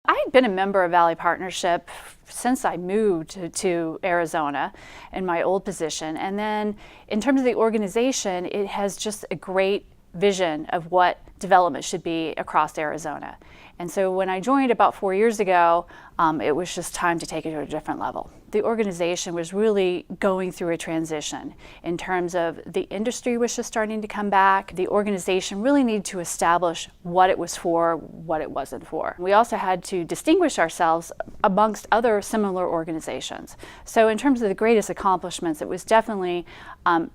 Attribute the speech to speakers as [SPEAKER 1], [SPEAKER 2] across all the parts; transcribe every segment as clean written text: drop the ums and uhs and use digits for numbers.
[SPEAKER 1] I had been a member of Valley Partnership since I moved to Arizona in my old position. And then in terms of the organization, it has just a great vision of what development should be across Arizona. And so when I joined about 4 years ago, it was just time to take it to a different level. The organization was really going through a transition in terms of the industry was just starting to come back. The organization really needed to establish what it was for, what it wasn't for. We also had to distinguish ourselves amongst other similar organizations. So in terms of the greatest accomplishments, it was definitely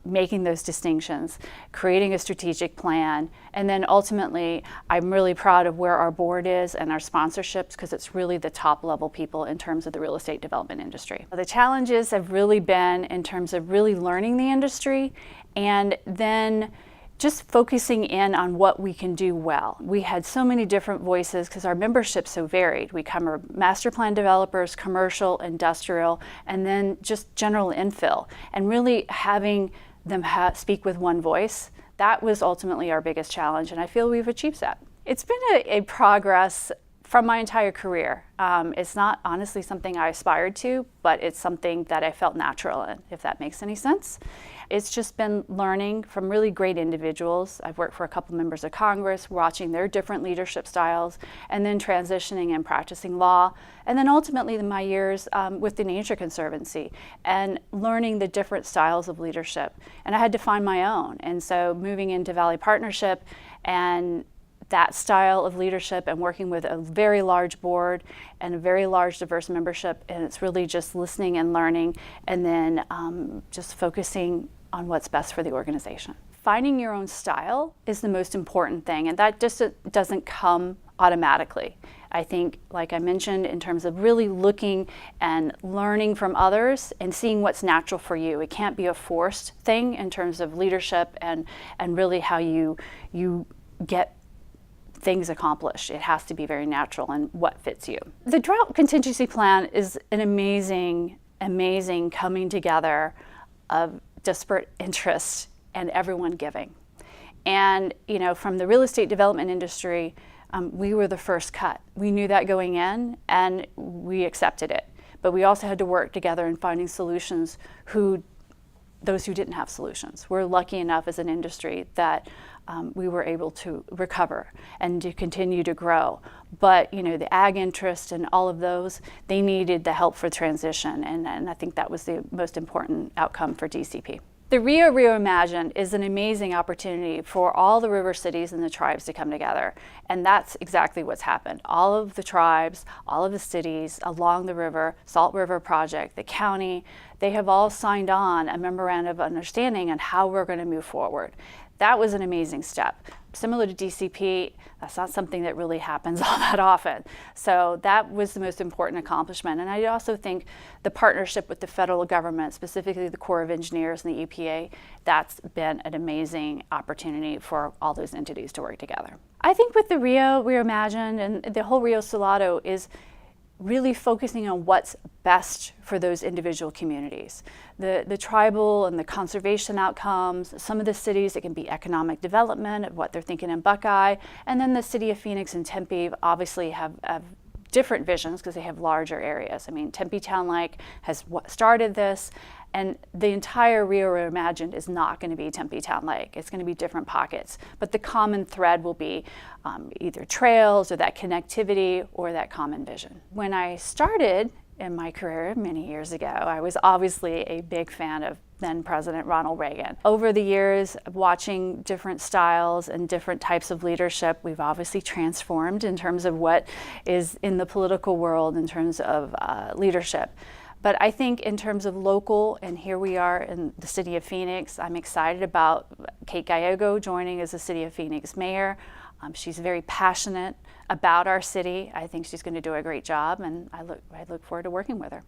[SPEAKER 1] making those distinctions, creating a strategic plan, and then ultimately, I'm really proud of where our board is and our sponsorships, because it's really the top level people in terms of the real estate development industry. The challenges have really been in terms of really learning the industry and then just focusing in on what we can do well. We had so many different voices because our membership's so varied. We cover master plan developers, commercial, industrial, and then just general infill. And really having them speak with one voice, that was ultimately our biggest challenge, and I feel we've achieved that. It's been a progress from my entire career. It's not honestly something I aspired to, but it's something that I felt natural in, if that makes any sense. It's just been learning from really great individuals. I've worked for a couple members of Congress, watching their different leadership styles, and then transitioning and practicing law. And then ultimately in my years with the Nature Conservancy and learning the different styles of leadership. And I had to find my own. And so moving into Valley Partnership and that style of leadership and working with a very large board and a very large diverse membership, and it's really just listening and learning and then just focusing on what's best for the organization. Finding your own style is the most important thing, and that just doesn't come automatically. I think, like I mentioned, in terms of really looking and learning from others and seeing what's natural for you. It can't be a forced thing in terms of leadership and really how you get things accomplished. It has to be very natural and what fits you. The drought contingency plan is an amazing coming together of disparate interests and everyone giving. And from the real estate development industry, we were the first cut. We knew that going in and we accepted it. But we also had to work together in finding solutions those who didn't have solutions. We're lucky enough as an industry that we were able to recover and to continue to grow. But the ag interest and all of those, they needed the help for transition, and I think that was the most important outcome for DCP. The Rio Reimagined is an amazing opportunity for all the river cities and the tribes to come together, and that's exactly what's happened. All of the tribes, all of the cities along the river, Salt River Project, the county, they have all signed on a memorandum of understanding on how we're going to move forward. That was an amazing step. Similar to DCP, that's not something that really happens all that often. So that was the most important accomplishment. And I also think the partnership with the federal government, specifically the Corps of Engineers and the EPA, that's been an amazing opportunity for all those entities to work together. I think with the Rio Reimagined and the whole Rio Salado is really focusing on what's best for those individual communities. The tribal and the conservation outcomes, some of the cities, it can be economic development of what they're thinking in Buckeye, and then the city of Phoenix and Tempe obviously have different visions because they have larger areas. I mean, Tempe Town Lake has started this, and the entire Rio Reimagined is not going to be Tempe Town Lake. It's going to be different pockets, but the common thread will be either trails or that connectivity or that common vision. When I started in my career many years ago, I was obviously a big fan of then President Ronald Reagan. Over the years, watching different styles and different types of leadership, we've obviously transformed in terms of what is in the political world in terms of leadership. But I think in terms of local, and here we are in the city of Phoenix, I'm excited about Kate Gallego joining as the city of Phoenix mayor. She's very passionate about our city. I think she's going to do a great job, and I look forward to working with her.